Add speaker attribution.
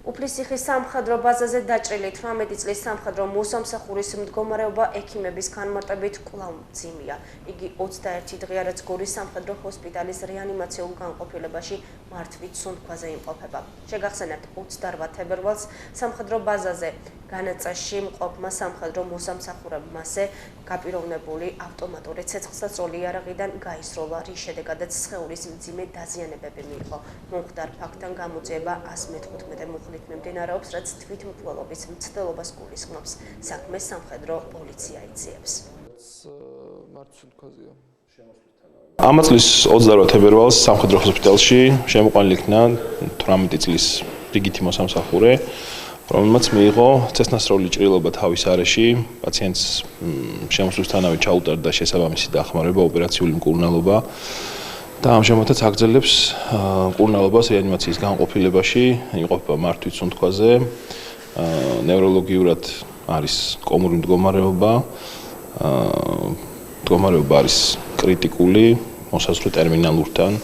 Speaker 1: უფლისციხის სამხედრო ბაზაზე დაჭრილი 18 წლის სამხედრო მოსამსახურის მდგომარეობა ექიმების განმარტებით კვლავ მძიმეა. იგი 21 დღეა რაც გორის სამხედრო ჰოსპიტალის რეანიმაციულ განყოფილებაში მართვით სუნთქვაზე იმყოფება. შეგახსენებთ 28 თებერვალს სამხედრო ბაზაზე განაწაში მყოფმა სამხედრო მოსამსახურებმა გაპიროვნებული ავტომატური ცეცხლსასროლი იარაღიდან გაისროლა, რის შედეგადაც სხეულის მძიმე დაზიანებები მიიღო. მომხდარ ფაქტთან გამოძიება 115 მუხლით მიმდინარეობს, რაც თვითმკვლელობის მცდელობას გულისხმობს. საქმეს სამხედრო პოლიცია იძიებს.
Speaker 2: ამ წლის 28 თებერვალს სამხედრო ჰოსპიტალში შემოყვანილი იქნა 18 წლის რიგითი მოსამსახურე, რომელმაც მიიღო ცეცხლსასროლი ჭრილობა თავის არეში, პაციენტს შემოსვლისთანავე ჩაუტარდა შესაბამისი დახმარება, ოპერაციული მკურნალობა და ამჟამადაც აგრძელებს მკურნალობას რეანიმაციის განყოფილებაში, იმყოფება მართვით სუნთქვაზე, ნევროლოგიურად არის კომური მდგომარეობა, მდგომარეობა არის კრიტიკული, მოსაზღვრე ტერმინალურთან.